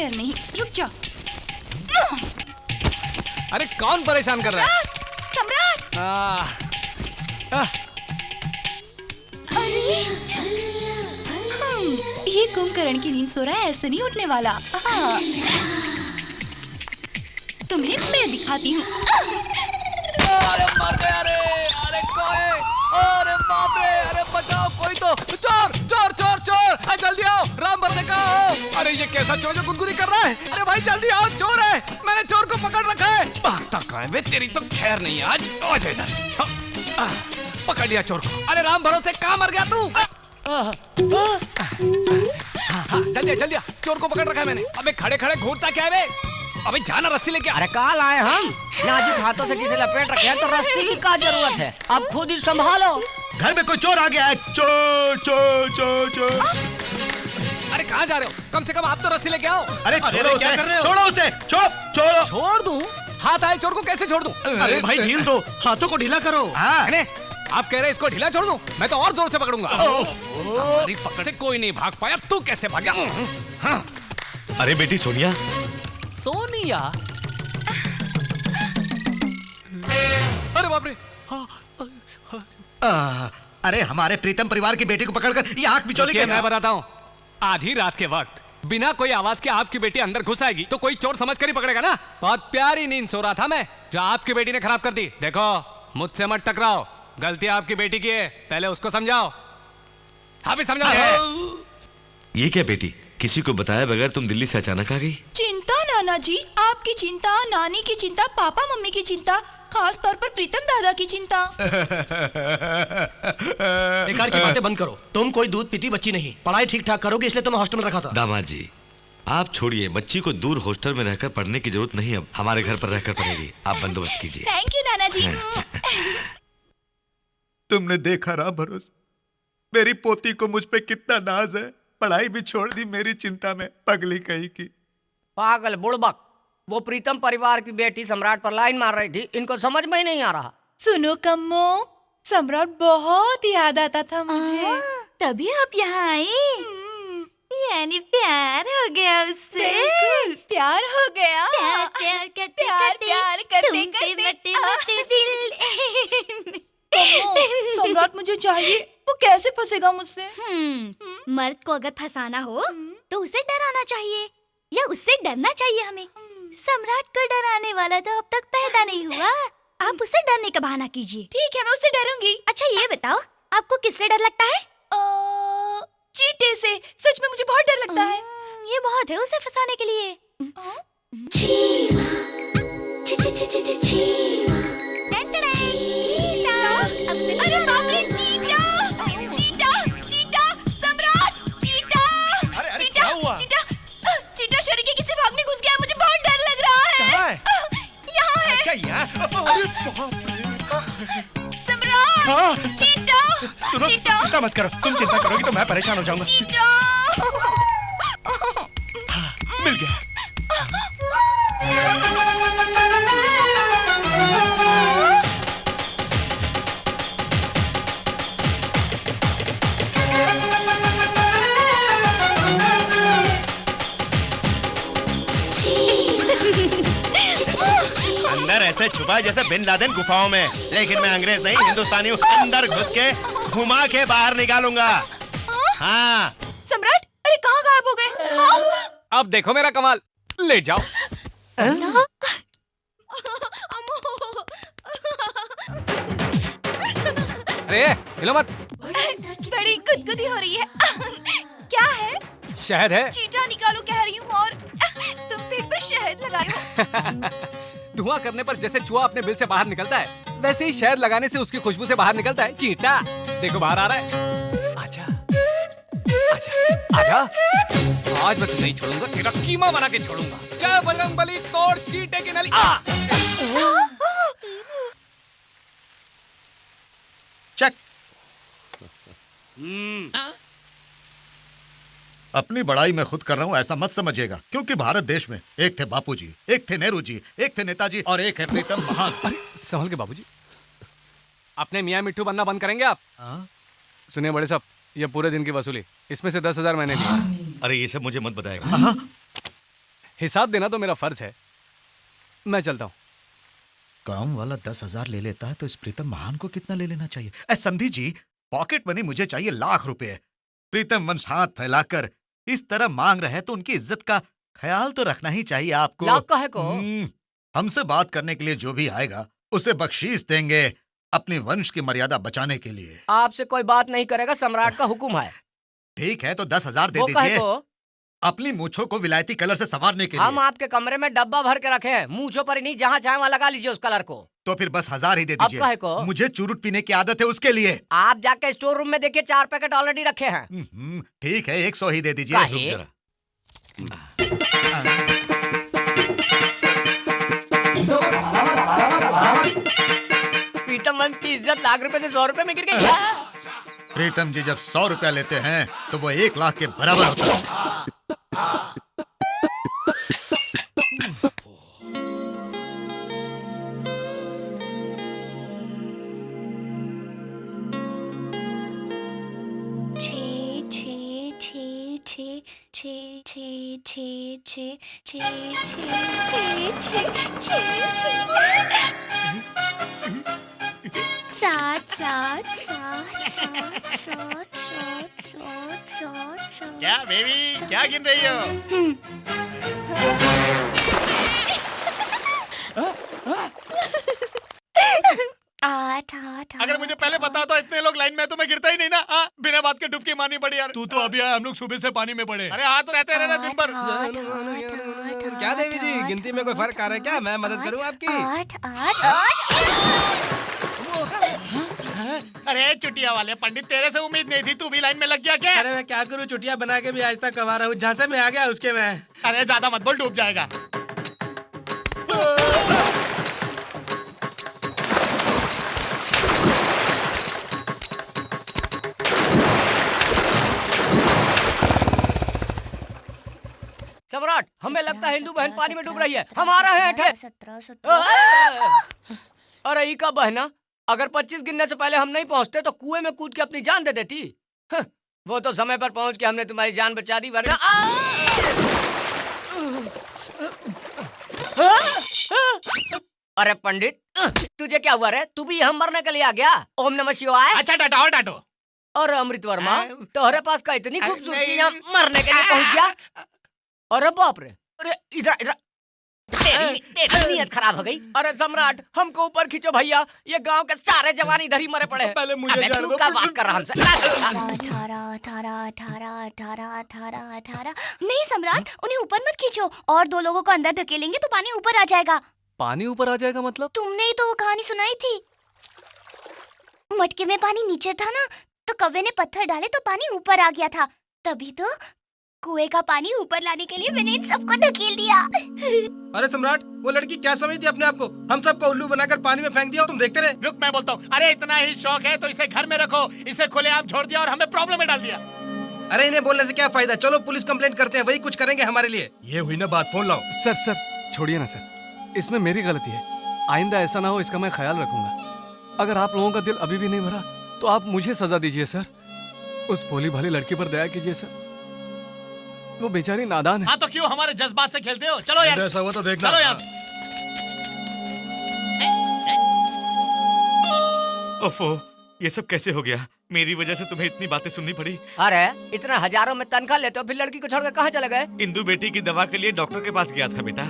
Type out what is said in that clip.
खैर नहीं, रुक जा। अरे कौन परेशान कर रहा है? सम्राट! ये कुंभकर्ण की नींद सो रहा है, ऐसे नहीं उठने वाला। तुम्हें मैं दिखाती हूँ। अरे मर गया रे! अरे कोई! अरे बाप रे! अरे बचाओ कोई तो! चोर! चोर! चोर! चोर! अरे जल्दी आओ! राम भर से कहाँ हो? अरे ये कैसा चोर जो गुदगुदी कर रहा है? अरे भाई जल्दी आओ! चोर है! मैंने चोर को पकड़ रखा है! भागता कहाँ है बे? तेरी तो खैर नहीं आज! आ जा इधर! पकड़ लिया चोर को! अरे राम भरोसे कहाँ मर गया तू? जल्दी जल्दी! चोर को पकड़ रखा है मैंने! अबे खड़े खड़े घूरता क्या है बे? अबे जाना रस्सी लेके! अरे कहाँ लाए हम? नाजुक हाथों से जिसे लपेट रखे हैं तो रस्सी की क्या जरूरत है? अब खुद ही संभालो। घर में कोई चोर आ गया है। चोर चोर चोर चोर। अरे कहाँ जा रहे हो? कम से कम आप तो रस्सी लेके आओ। अरे छोड़ो उसे, क्या कर रहे हो? छोड़ो उसे, छोड़ो। छोड़ दूं? हाथ आए चोर को कैसे छोड़ दूं? अरे भाई ढील दो, हाथों को ढीला करो। हाँ। आप कह रहे इसको ढीला छोड़ दूं? मैं तो और जोर से पकड़ूंगा। हमारी पकड़ से कोई नहीं भाग पाया, तू कैसे भाग गया? हाँ। अरे बेटी सोनिया। सोनिया? अरे बाप रे! अरे हमारे प्रीतम परिवार की बेटी को पकड़कर ये आंख बिचौली कैसे? मैं बताता हूँ। आधी रात के वक्त बिना कोई आवाज के आपकी बेटी अंदर घुस आएगी तो कोई चोर समझ कर ही पकड़ेगा ना? बहुत प्यारी नींद सो रहा था मैं, जो आपकी बेटी ने खराब कर दी। देखो मुझसे मत टकराओ, गलती आपकी बेटी की है, पहले उसको समझाओ। हाँ भी समझाओ। ये क्या बेटी, किसी को बताया बगैर तुम दिल्ली से अचानक आ गई? चिंता नाना जी, आपकी चिंता, नानी की चिंता, पापा मम्मी की चिंता, खास तौर पर प्रीतम दादा की चिंता। बेकार की बातें बंद करो। तुम कोई दूध पीती बच्ची नहीं, पढ़ाई ठीक ठाक करोगे इसलिए तुम्हें हॉस्टल में रखा था। दामाद जी आप छोड़िए, बच्ची को दूर हॉस्टल में रहकर पढ़ने की जरूरत नहीं, अब हमारे घर पर रहकर पढ़ेगी। आप बंदोबस्त कीजिए। थैंक यू नाना जी। तुमने देखा राम भरोसे, मेरी पोती को मुझ पे कितना नाज है। पढ़ाई भी छोड़ दी मेरी चिंता में, पगली कहीं की। पागल बुड़बक, वो प्रीतम परिवार की बेटी सम्राट पर लाइन मार रही थी, इनको समझ में ही नहीं आ रहा। सुनो कम्मो, सम्राट बहुत याद आता था मुझे। तभी आप यहाँ आई? यानी प्यार हो गया उससे? बिल्कुल, प्यार हो गया। प्यार प्यार करते प्यार करते प्यार करते तुम पे करते मरते मरते दिल। कम्मो, सम्राट मुझे चाहिए, वो कैसे फंसेगा मुझसे? मर्द को अगर फंसाना हो तो उसे डराना चाहिए या उससे डरना चाहिए हमें। सम्राट को डराने वाला तो अब तक पैदा नहीं हुआ, आप उससे डरने का बहाना कीजिए। ठीक है, मैं उससे डरूंगी। अच्छा ये बताओ, आपको किससे डर लगता है? चींटे से। सच में मुझे बहुत डर लगता है। ये बहुत है उसे फंसाने के लिए। अरे बाप रे, चींटा! चींटा! चींटा! सम्राट! चींटा! अरे क्या हुआ? चींटा शरीर के किसी भाग में घुस गया, मुझे बहुत डर लग रहा है। कहाँ है? यहाँ है। अच्छा यहाँ? अरे बाप रे! सम्राट! हाँ? चींटा! सुनो, चींटा! चिंता मत करो, तुम चिंता करोगी तो मैं परेशान हो जाऊंगा। चींटा! मिल गया। अंदर ऐसे छुपा जैसे बिन लादेन गुफाओं में, लेकिन मैं अंग्रेज नहीं हिंदुस्तानी हूँ। अंदर घुस के घुमा के बाहर निकालूंगा। हाँ। सम्राट, अरे कहाँ गायब हो गए? अब देखो मेरा कमाल, ले जाओ। अरे हिलो मत। बड़ी गुदगुदी हो रही है। क्या है? शहद है। चींटा निकालो कह रही हूँ और तुम पेट पर शहद लगाए हो। धुआं करने पर जैसे चूहा अपने बिल से बाहर निकलता है, वैसे ही शहद लगाने से उसकी खुशबू से बाहर निकलता है चींटा। देखो बाहर आ रहा है। आजा, आजा, आजा। आज मैं तुझे नहीं छोड़ूंगा, तेरा कीमा बना के छोड़ूंगा। जय बजरंगबली, तोड़ चींटे की नली। चक। अपनी बड़ाई मैं खुद कर रहा हूँ ऐसा मत समझिएगा, क्योंकि भारत देश में एक थे बापूजी, एक थे नेहरू जी, एक थे नेताजी और एक है प्रीतम महान। अरे संभल के बाबूजी, अपने मियाँ मिट्टू बनना बंद करेंगे आप? सुनिए बड़े साहब, ये पूरे दिन की वसूली, इसमें से 10,000 मैंने दिए। अरे ये सब मुझे मत बताएगा। हिसाब देना तो मेरा फर्ज है। मैं चलता हूँ। काम वाला 10,000 ले लेता है तो इस प्रीतम महान को कितना ले लेना चाहिए? समधी जी, पॉकेट मनी मुझे चाहिए लाख रुपए। प्रीतम वंश हाथ फैलाकर इस तरह मांग रहे हैं तो उनकी इज्जत का ख्याल तो रखना ही चाहिए आपको। लाख का है को? हमसे बात करने के लिए जो भी आएगा उसे बख्शीश देंगे, अपने वंश की मर्यादा बचाने के लिए। आपसे कोई बात नहीं करेगा, सम्राट का हुक्म है। ठीक है तो 10,000 दे वो कहे दीजिए, को? अपनी मूछों को विलायती कलर से संवारने के हम लिए। आपके कमरे में डब्बा भर के रखे हैं, मूंछों पर ही नहीं, जहाँ चाहे वहाँ लगा लीजिए उस कलर को। तो फिर बस 1,000 ही दे अब काहे को? दीजिए, मुझे चुरुट पीने की आदत है उसके लिए। आप जाके स्टोर रूम में देखिए, 4 पैकेट ऑलरेडी रखे हैं। ठीक है 100 ही दे दीजिए। काहे? रुक जरा। प्रीतम वंश की इज्जत लाख रुपए से 100 रुपए में गिर गई। प्रीतम जी जब 100 रुपया लेते हैं तो वो 1 लाख के बराबर होता है। क्या बेबी, क्या गिन रही हो? अगर मुझे पहले पता तो इतने लोग लाइन में तो मैं गिरता ही नहीं ना। बिना बात के डुबकी मारनी पड़ी यार। तू तो अभी आया, हम लोग सुबह से पानी में पड़े। अरे हाथ रहते रहना दिन भर। क्या देवी जी, गिनती में कोई फर्क आ रहा है क्या? मैं मदद करूं आपकी? अरे चुटिया वाले पंडित, तेरे से उम्मीद नहीं थी, तू भी लाइन में लग गया क्या? अरे मैं क्या करूं, चुटिया बना के भी आज तक कमा रहा हूँ। जहाँ से मैं आ गया उसके मैं। अरे ज्यादा मत बोल, डूब जाएगा। सम्राट, हमें लगता है हिंदू बहन पानी में डूब रही है, हम आ रहे हैं। अरे ई का बहना, अगर 25 गिनने से पहले हम नहीं पहुंचते तो कुएं में कूद के अपनी जान दे देती। वो तो समय पर पहुंच के हमने तुम्हारी जान बचा दी, वरना अरे पंडित, तुझे क्या हुआ रे? तू भी हम मरने के लिए आ गया? ओम नमः शिवाय। अच्छा डांटो और डांटो। और अमृत वर्मा, तोहरे पास का इतनी खूबसूरती यहाँ मरने के लिए पहुंच गया? अरे बाप रे, अरे इधर इधर, तेरी नीयत खराब हो गई। अरे सम्राट, हमको ऊपर खींचो भैया, ये गांव के सारे जवान इधर ही मरे पड़े हैं। पहले मुझे अबे जाने तू दो। क्या बात कर रहा हमसे? नहीं सम्राट, उन्हें ऊपर मत खींचो, और 2 लोगों को अंदर धकेलेंगे तो पानी ऊपर आ जाएगा। पानी ऊपर आ जाएगा मतलब? तुमने ही तो वो कहानी सुनाई थी, मटके में पानी नीचे था ना, तो कौवे ने पत्थर डाले तो पानी ऊपर आ गया था। तभी तो कुएं का पानी ऊपर लाने के लिए मैंने इन सबको धकेल दिया। अरे सम्राट, वो लड़की क्या समझती अपने आप को? हम सबको उल्लू बनाकर पानी में फेंक दिया और तुम देखते रहे। रुक, मैं बोलता हूँ। अरे इतना ही शौक है तो इसे घर में रखो, इसे खुलेआम छोड़ दिया और हमें प्रॉब्लम में डाल दिया। अरे इन्हें बोलने से क्या फायदा, चलो पुलिस कंप्लेंट करते हैं, वही कुछ करेंगे हमारे लिए। ये हुई ना बात, फोन लाओ। सर छोड़िए ना सर, इसमें मेरी गलती है, आइंदा ऐसा ना हो इसका मैं ख्याल रखूंगा। अगर आप लोगों का दिल अभी भी नहीं भरा तो आप मुझे सजा दीजिए सर। उस भोली भाली लड़की पर दया कीजिए सर, वो बेचारी नादान है। हाँ तो क्यों हमारे जज्बात से खेलते हो? चलो यार, ऐसा हुआ तो देखना। चलो यहाँ से। ओफो, ये सब कैसे हो गया? मेरी वजह से तुम्हें इतनी बातें सुननी पड़ी। अरे इतना हजारों में तनख्वाह लेते हो, फिर लड़की को छोड़कर कहाँ चले गए? इंदू बेटी की दवा के लिए डॉक्टर के पास गया था बेटा।